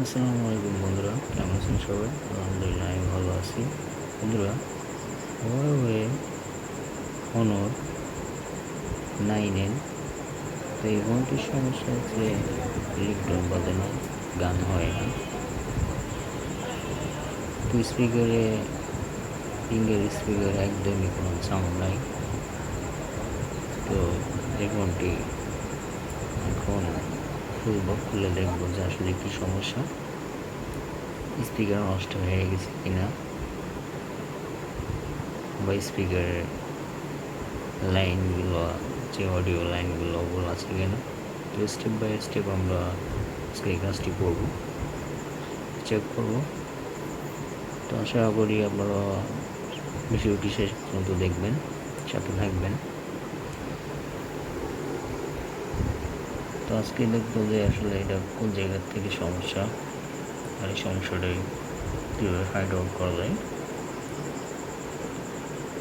আসসালামু আলাইকুম বন্ধুরা, কেমন আছেন সবাই? আলহামদুলিল্লাহ আমি ভালো আছি। বন্ধুরা, Huawei Honor 9N, তো এই ফোনটির সমস্যা হচ্ছে রিংটোন বাজে না, গান হয় না। তো স্পিকারে একদমই কোনো সাউন্ড নাই। তো এই ফোনটি এখন খুলে দেখবো যে আসলে কি সমস্যা, স্পিকার নষ্ট হয়ে গেছে কিনা বা স্পিকারের লাইনগুলো, যে অডিও লাইনগুলো ওগুলো আছে কিনা। তো স্টেপ বাই স্টেপ আমরা আজকে এই কাজটি করবো, চেক করবো। তো আশা করি আপনারা ভিডিওটি শেষ পর্যন্ত দেখবেন, সাথে থাকবেন। তো আজকে দেখবো যে আসলে এটা কোন জায়গার থেকে সমস্যা, আর এই সমস্যাটাই কীভাবে ফাইন্ড আউট করা যায়।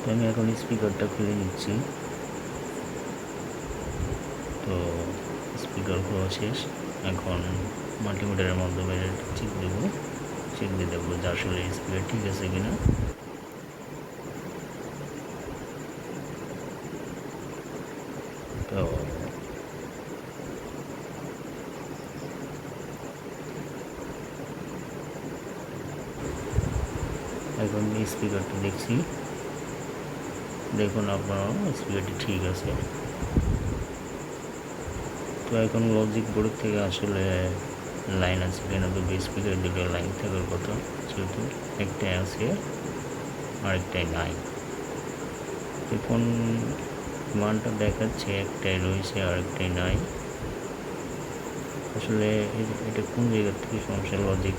তো আমি এখন স্পিকারটা খুলে নিচ্ছি। তো স্পিকার খোলা শেষ, এখন মাল্টিমিটারের মাধ্যমে চেক দিয়ে দেখবো যে আসলে স্পিকার ঠিক আছে কিনা। তো এখন স্পিকারটা দেখছি, দেখুন আপনারা স্পিকারটি ঠিক আছে। তো এখন লজিক বোর্ড থেকে আসলে লাইন আছে কিনা, তো স্পিকার দুটো লাইন থাকার কথা, যেহেতু একটাই আছে আরেকটাই নাই। এখন মানটা দেখাচ্ছে একটাই রয়েছে আরেকটাই নাই। আসলে এটা কোন জায়গা থেকে সমস্যা, লজিক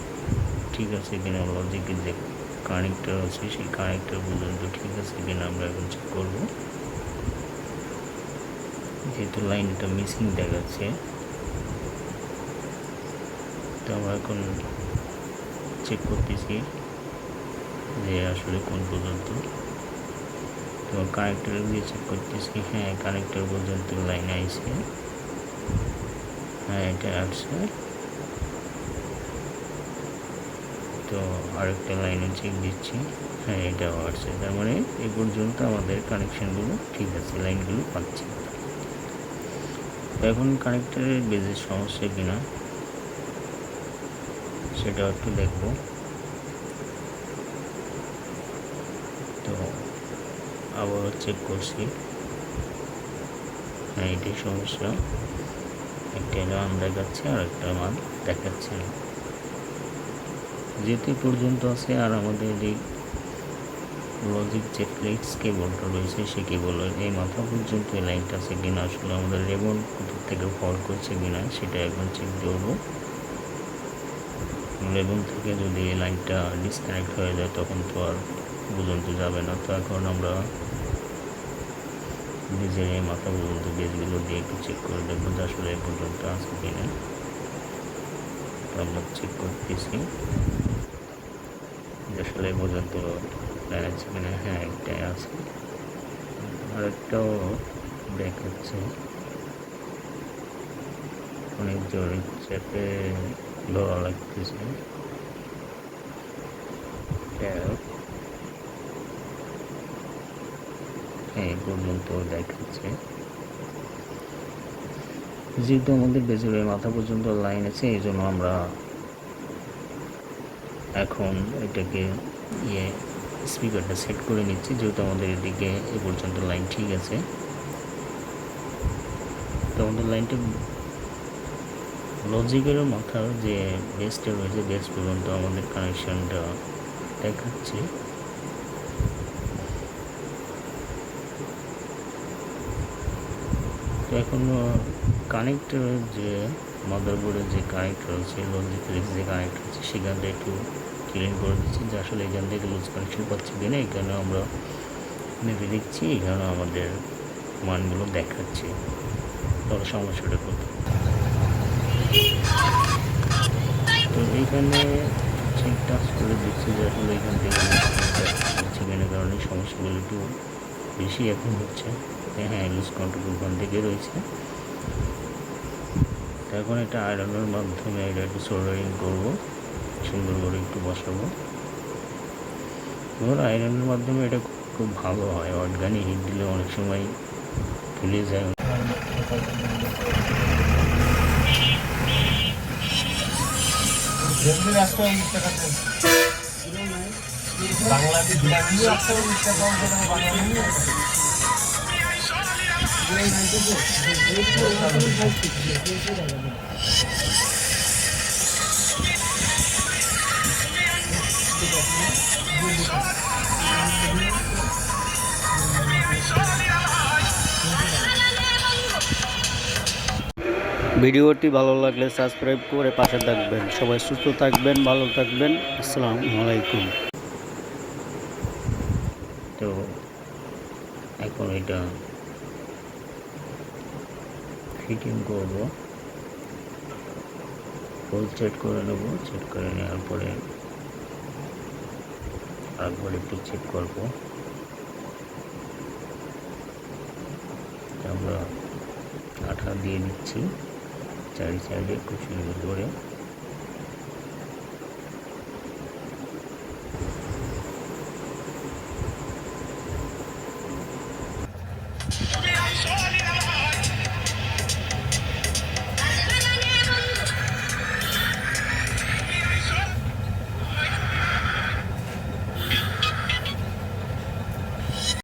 ঠিক আছে কিনা, লজিকের যে কানেক্টর আছে সেই কানেক্টর পর্যন্ত ঠিক আছে কিনা আমরা এখন চেক করবো। যেহেতু লাইনটা মিসিং দেখাচ্ছে, তো আমরা এখন চেক করতেছি যে আসলে কোন পর্যন্ত। তো কানেক্টর দিয়ে চেক করতেছি, হ্যাঁ কানেক্টর পর্যন্ত লাইন আইছে, হ্যাঁ এটা আসছে। তো আরেকটা লাইনে চেক দিচ্ছি, হ্যাঁ এটাও আসছে। তার মানে এই পর্যন্ত আমাদের কানেকশানগুলো ঠিক আছে, লাইনগুলো পাচ্ছি। তো এখন কানেক্টরের বেজের সমস্যা কিনা সেটাও একটু দেখবো। তো আবারও চেক করছি, হ্যাঁ এটাই সমস্যা, একটা মান দেখাচ্ছে আর একটা মান দেখাচ্ছে না। যেতে পর্যন্ত আছে, আর আমাদের এই লজিক যে ফ্লেক্স কেবলটা রয়েছে সে কেবলের এই মাথা পর্যন্ত এই লাইনটা আছে কিনা, আসলে আমাদের রেবন কোথার থেকে ফল্ট করছে কিনা সেটা এখন চেক করবো। রেবন থেকে যদি এই লাইনটা ডিসকানেক্ট হয়ে যায় তখন তো আর পর্যন্ত যাবে না। তো এখন আমরা বেজের এই মাথা পর্যন্ত বেজগুলো দিয়ে একটু চেক করে দেখবো যে আসলে এই পর্যন্ত আছে কিনা। তো আমরা চেক করতেছি যে আসলে এই পর্যন্ত লাইন আছে কিনা, হ্যাঁ একটাই আছে, আরেকটাও দেখাচ্ছে। অনেক জোরে চেপে ধরা লাগতেছে, হ্যাঁ এই পর্যন্ত দেখাচ্ছে। যেহেতু আমাদের বেজের মাথা পর্যন্ত লাইন আছে, এই জন্য আমরা এখন এটাকে স্পিকারটা সেট করে নিচ্ছি, যেহেতু আমাদের এদিকে এ পর্যন্ত লাইন ঠিক আছে। তো আমাদের লাইনটা লজিকের মাথার যে বেসটা রয়েছে বেস পর্যন্ত আমাদের কানেকশানটা দেখাচ্ছে। তো এখন কানেক্টর যে মাদারবোর্ডের যে কানেক্টর আছে, লজিকের যে কানেক্টর আছে সেখানটা একটু ক্লিন করে দিচ্ছি যে আসলে এখান থেকে লুজ কানেকশন পাচ্ছি কিনা। এখানে আমরা মেপে দেখছি, এখানে আমাদের মানগুলো দেখাচ্ছে, তাহলে সমস্যাটা কোথায়। তো এইখানে ঠিক টাচ করে দিচ্ছি যে আসলে এখান থেকে হচ্ছে কিনা, কারণ এই সমস্যাগুলো একটু বেশি এখন হচ্ছে। হ্যাঁ লুজ কন্ট্রোল ওখান থেকে রয়েছে। এখন এটা আয়রনের মাধ্যমে এটা একটু সোল্ডারিং করবো, সুন্দর করে একটু বসাবো। এবং আয়রনের মাধ্যমে এটা খুব ভালো হয়, অর্গানিক হিট দিলে অনেক সময় ফুলে যায়। ভিডিওটি ভালো লাগলে সাবস্ক্রাইব করে পাশে থাকবেন। সবাই সুস্থ থাকবেন, ভালো থাকবেন। আসসালামু আলাইকুম। তো এখন এটা ফিটিং করব, হোল চেক করে নেব। চেক করে নেওয়ার পরে আরেকবার একটু চেক করব। আমরা আঠা দিয়ে দিচ্ছি চারি সাইডে খুব সুন্দর করে।